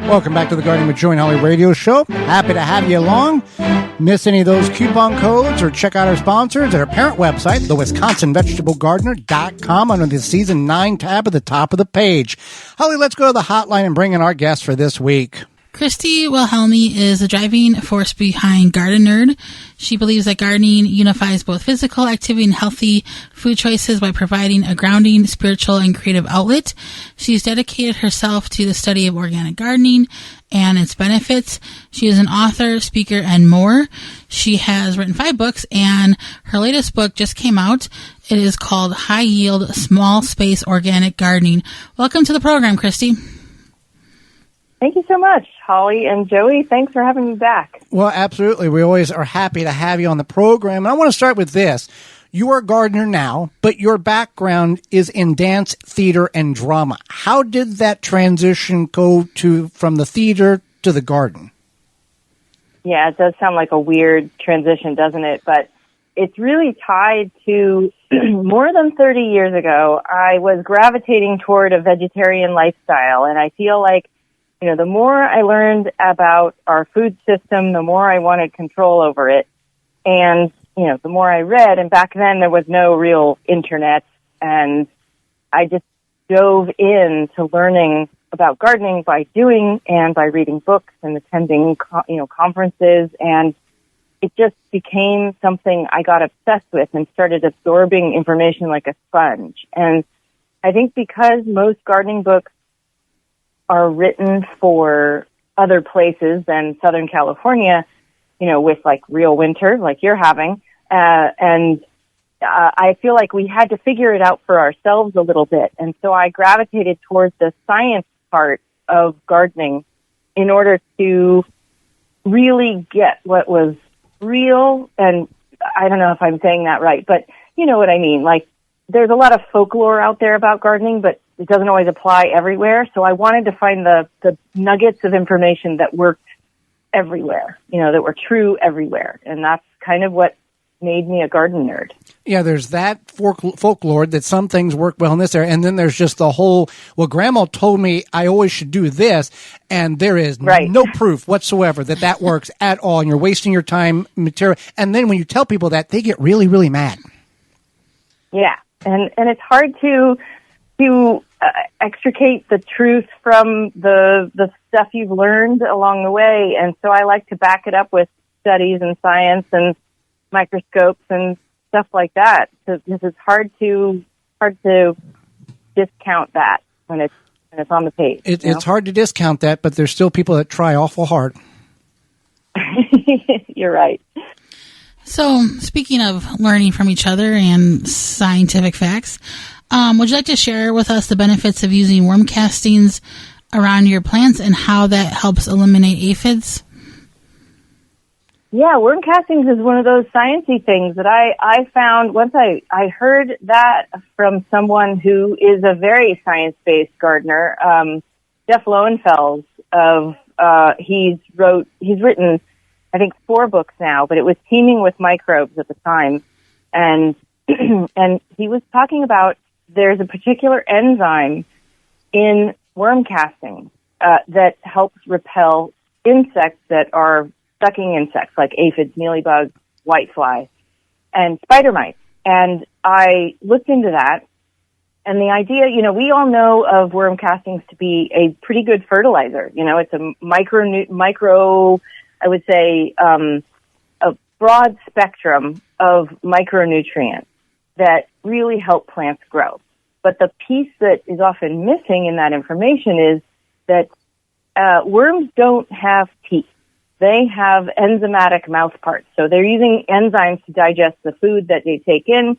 Welcome back to the Gardening with Joey and Holly radio show. Happy to have you along. Miss any of those coupon codes or check out our sponsors at our parent website, thewisconsinvegetablegardener.com, under the Season 9 tab at the top of the page. Holly, let's go to the hotline and bring in our guest for this week. Christy Wilhelmi is the driving force behind Garden Nerd. She believes that gardening unifies both physical activity and healthy food choices by providing a grounding, spiritual, and creative outlet. She's dedicated herself to the study of organic gardening and its benefits. She is an author, speaker, and more. She has written 5 books, and her latest book just came out. It is called High Yield, Small Space Organic Gardening. Welcome to the program, Christy. Thank you so much, Holly and Joey. Thanks for having me back. Well, absolutely. We always are happy to have you on the program. And I want to start with this. You are a gardener now, but your background is in dance, theater, and drama. How did that transition go from the theater to the garden? Yeah, it does sound like a weird transition, doesn't it? But it's really tied to more than 30 years ago, I was gravitating toward a vegetarian lifestyle. And I feel like, you know, the more I learned about our food system, the more I wanted control over it. And, you know, the more I read, and back then there was no real internet, and I just dove into learning about gardening by doing and by reading books and attending, conferences, and it just became something I got obsessed with and started absorbing information like a sponge. And I think because most gardening books are written for other places than Southern California, you know, with like real winter like you're having. I feel like we had to figure it out for ourselves a little bit. And so I gravitated towards the science part of gardening in order to really get what was real. And I don't know if I'm saying that right, but you know what I mean? Like, there's a lot of folklore out there about gardening, but it doesn't always apply everywhere. So I wanted to find the nuggets of information that worked everywhere, you know, that were true everywhere. And that's kind of what made me a garden nerd. Yeah, there's that folklore that some things work well in this area. And then there's just the whole, well, Grandma told me I always should do this. And there is no proof whatsoever that works at all. And you're wasting your time, material. And then when you tell people that, they get really, really mad. Yeah. And it's hard to extricate the truth from the stuff you've learned along the way. And so I like to back it up with studies and science and microscopes and stuff like that. So this is hard to discount that when it's on the page. It's hard to discount that, but there's still people that try awful hard. You're right. So, speaking of learning from each other and scientific facts, would you like to share with us the benefits of using worm castings around your plants and how that helps eliminate aphids? Yeah, worm castings is one of those sciencey things that I found once I heard that from someone who is a very science-based gardener, Jeff Lowenfels. He's written, I think, 4 books now, but it was Teeming with Microbes at the time. And and he was talking about there's a particular enzyme in worm castings that helps repel insects that are sucking insects like aphids, mealybugs, whitefly, and spider mites. And I looked into that. And the idea, you know, we all know of worm castings to be a pretty good fertilizer. You know, it's a micro, I would say, a broad spectrum of micronutrients that really help plants grow. But the piece that is often missing in that information is that worms don't have teeth. They have enzymatic mouth parts. So they're using enzymes to digest the food that they take in.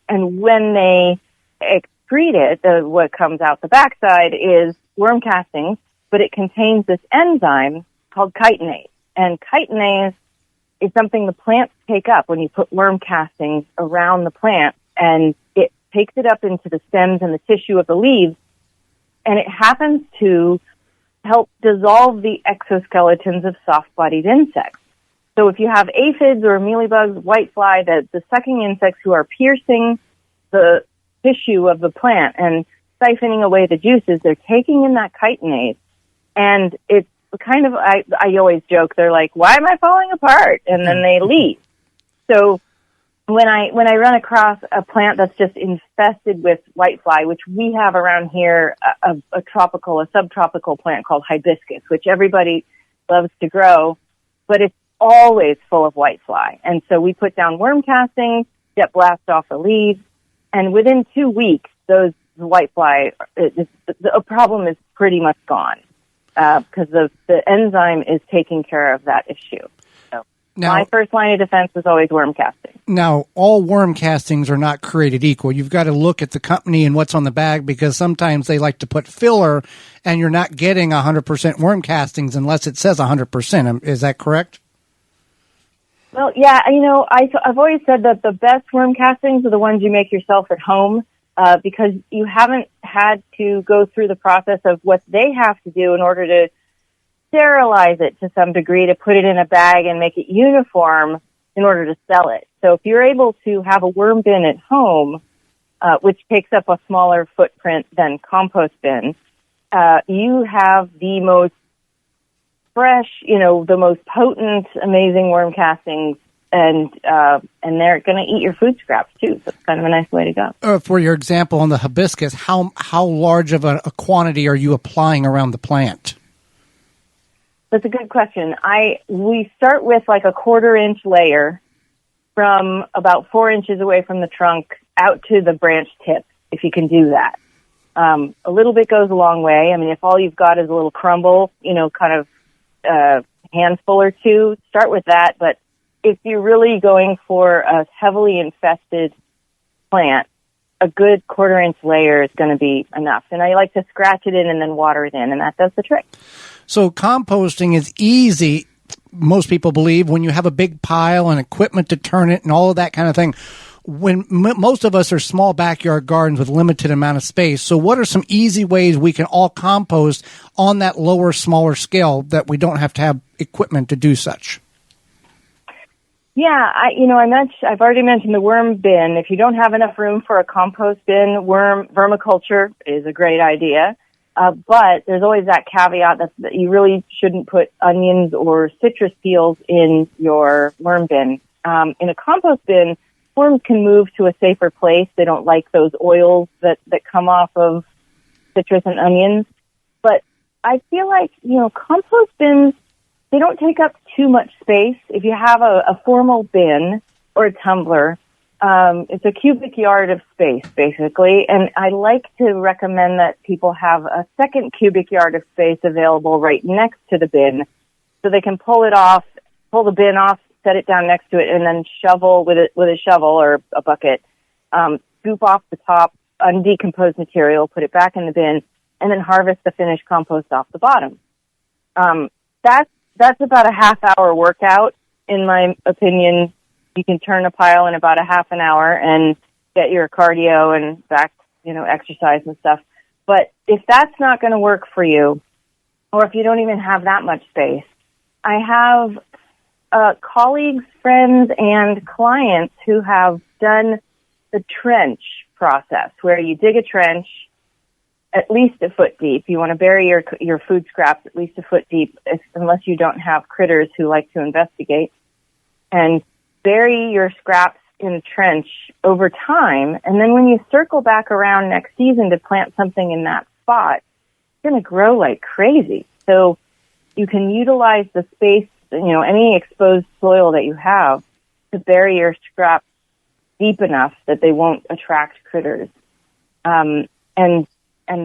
And when they excrete it, what comes out the backside is worm castings, but it contains this enzyme called chitinase. And chitinase is something the plants take up when you put worm castings around the plant, and it takes it up into the stems and the tissue of the leaves, and it happens to help dissolve the exoskeletons of soft-bodied insects. So if you have aphids or mealybugs, whitefly, the sucking insects who are piercing the tissue of the plant and siphoning away the juices, they're taking in that chitinase, and it's I always joke, they're like, why am I falling apart? And then they leave. So when I run across a plant that's just infested with whitefly, which we have around here, a subtropical plant called hibiscus, which everybody loves to grow, but it's always full of whitefly. And so we put down worm castings, get blast off the leaves, and within 2 weeks, those whitefly, the problem is pretty much gone, because the enzyme is taking care of that issue. So now, my first line of defense is always worm casting. Now, all worm castings are not created equal. You've got to look at the company and what's on the bag, because sometimes they like to put filler, and you're not getting 100% worm castings unless it says 100%. Is that correct? Well, yeah, I've always said that the best worm castings are the ones you make yourself at home, because you haven't had to go through the process of what they have to do in order to sterilize it to some degree, to put it in a bag and make it uniform in order to sell it. So if you're able to have a worm bin at home, which takes up a smaller footprint than compost bin, you have the most fresh, the most potent, amazing worm castings, and they're going to eat your food scraps too. So it's kind of a nice way to go. For your example on the hibiscus, how large of a quantity are you applying around the plant? That's a good question. We start with like a 1/4-inch layer from about 4 inches away from the trunk out to the branch tip, if you can do that. A little bit goes a long way. I mean, if all you've got is a little crumble, kind of handful or two, start with that. But if you're really going for a heavily infested plant, a good 1/4-inch layer is going to be enough. And I like to scratch it in and then water it in, and that does the trick. So composting is easy, most people believe, when you have a big pile and equipment to turn it and all of that kind of thing. When most of us are small backyard gardens with limited amount of space. So what are some easy ways we can all compost on that lower, smaller scale that we don't have to have equipment to do such? Yeah, I've already mentioned the worm bin. If you don't have enough room for a compost bin, vermiculture is a great idea. But there's always that caveat that you really shouldn't put onions or citrus peels in your worm bin. In a compost bin, worms can move to a safer place. They don't like those oils that come off of citrus and onions. But I feel like, compost bins, they don't take up too much space. If you have a formal bin or a tumbler, it's a cubic yard of space, basically. And I like to recommend that people have a second cubic yard of space available right next to the bin, so they can pull the bin off, set it down next to it, and then shovel with a shovel or a bucket, scoop off the top undecomposed material, put it back in the bin, and then harvest the finished compost off the bottom. That's about a half-hour workout, in my opinion. You can turn a pile in about a half an hour and get your cardio and back, exercise and stuff. But if that's not going to work for you, or if you don't even have that much space, I have colleagues, friends, and clients who have done the trench process, where you dig a trench at least a foot deep. You want to bury your food scraps at least a foot deep, unless you don't have critters who like to investigate, and bury your scraps in a trench over time. And then when you circle back around next season to plant something in that spot, it's going to grow like crazy. So you can utilize the space, any exposed soil that you have, to bury your scraps deep enough that they won't attract critters. And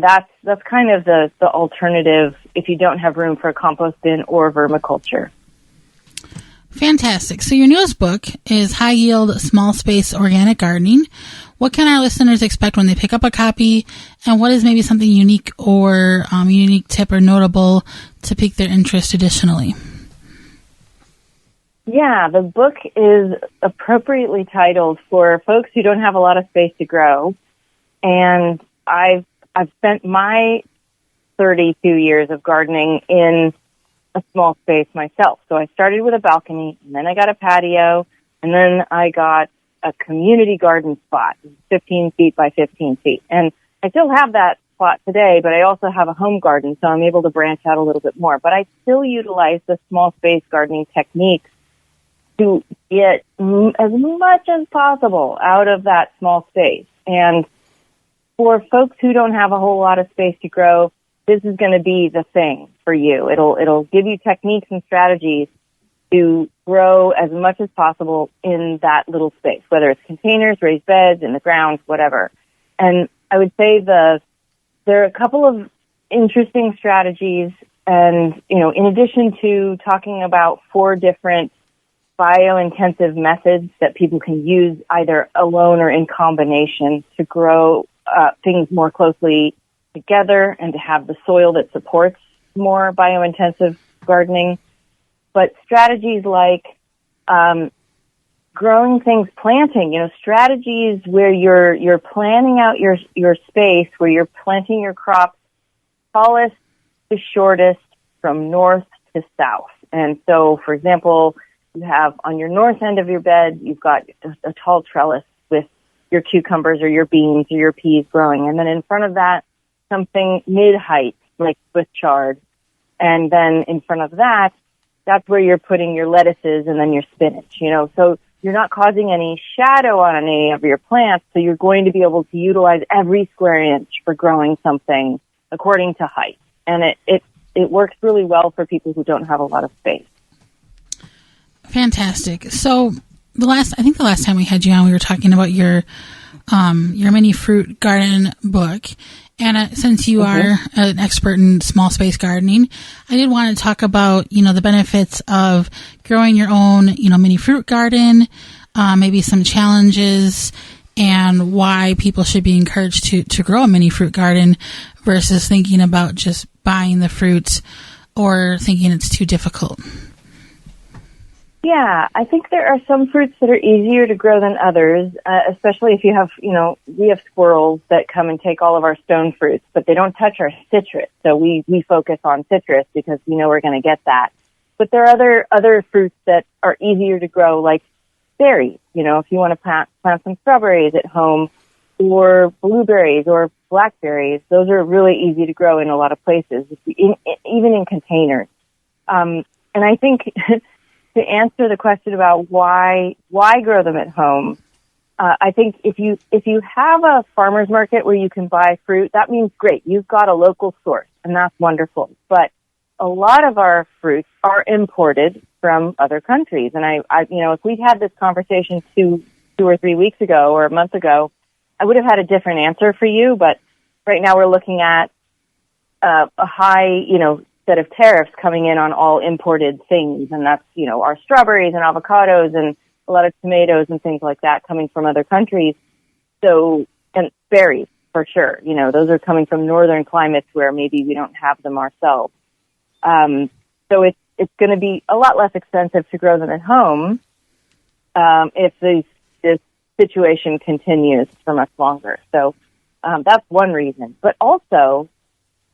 that's kind of the alternative if you don't have room for a compost bin or vermiculture. Fantastic. So your newest book is High Yield Small Space Organic Gardening. What can our listeners expect when they pick up a copy, and what is maybe something unique or unique tip or notable to pique their interest additionally? Yeah, the book is appropriately titled for folks who don't have a lot of space to grow. And I've spent my 32 years of gardening in a small space myself. So I started with a balcony, and then I got a patio, and then I got a community garden spot, 15 feet by 15 feet. And I still have that plot today, but I also have a home garden, so I'm able to branch out a little bit more. But I still utilize the small space gardening techniques to get as much as possible out of that small space. And for folks who don't have a whole lot of space to grow, this is going to be the thing for you. It'll give you techniques and strategies to grow as much as possible in that little space, whether it's containers, raised beds, in the ground, whatever. And I would say there are a couple of interesting strategies. And, in addition to talking about 4 different bio-intensive methods that people can use either alone or in combination to grow things more closely together and to have the soil that supports more bio-intensive gardening. But strategies like growing things, planting, strategies where you're planning out your space, where you're planting your crops tallest to shortest from north to south. And so, for example, you have on your north end of your bed, you've got a tall trellis with your cucumbers or your beans or your peas growing. And then in front of that, something mid-height, like Swiss chard. And then in front of that, that's where you're putting your lettuces and then your spinach, So you're not causing any shadow on any of your plants, so you're going to be able to utilize every square inch for growing something according to height. And it works really well for people who don't have a lot of space. Fantastic. So the last time we had you on, we were talking about your mini fruit garden book. And since you are an expert in small space gardening, I did want to talk about, the benefits of growing your own, mini fruit garden, maybe some challenges, and why people should be encouraged to grow a mini fruit garden versus thinking about just buying the fruits or thinking it's too difficult. Yeah, I think there are some fruits that are easier to grow than others, especially if you have, we have squirrels that come and take all of our stone fruits, but they don't touch our citrus. So we focus on citrus because we know we're going to get that. But there are other fruits that are easier to grow, like berries. If you want to plant some strawberries at home, or blueberries or blackberries, those are really easy to grow in a lot of places, even in containers. And I think to answer the question about why grow them at home, I think if you have a farmer's market where you can buy fruit, that means great. You've got a local source, and that's wonderful. But a lot of our fruits are imported from other countries. And I if we'd had this conversation two or 3 weeks ago or a month ago, I would have had a different answer for you. But right now we're looking at a high, set of tariffs coming in on all imported things. And that's, our strawberries and avocados and a lot of tomatoes and things like that coming from other countries. So, and berries for sure. Those are coming from northern climates where maybe we don't have them ourselves. So it's going to be a lot less expensive to grow them at home, if this situation continues for much longer. So, that's one reason. But also,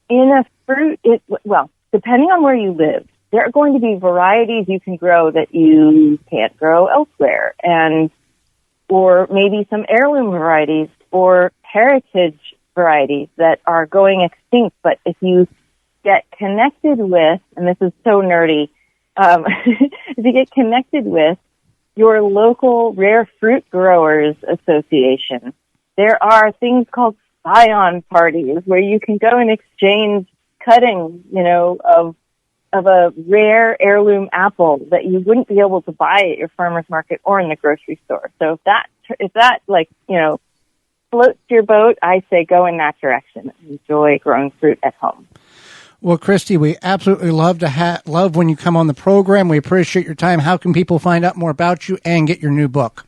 in a fruit, depending on where you live, there are going to be varieties you can grow that you can't grow elsewhere, or maybe some heirloom varieties or heritage varieties that are going extinct. But if you get connected with, and this is so nerdy, if you get connected with your local rare fruit growers association, there are things called scion parties where you can go and exchange cuttings, of a rare heirloom apple that you wouldn't be able to buy at your farmer's market or in the grocery store. So if that floats your boat, I say go in that direction. Enjoy growing fruit at home. Well, Christy, we absolutely love when you come on the program. We appreciate your time. How can people find out more about you and get your new book?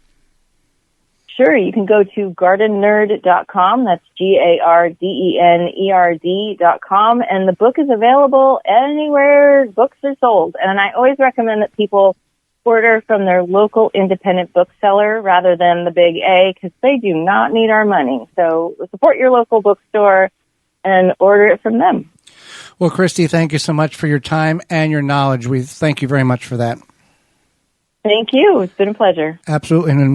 Sure, you can go to gardennerd.com. That's GARDENERD.com. And the book is available anywhere books are sold. And I always recommend that people order from their local independent bookseller rather than the big A, because they do not need our money. So support your local bookstore and order it from them. Well, Christy, thank you so much for your time and your knowledge. We thank you very much for that. Thank you. It's been a pleasure. Absolutely. And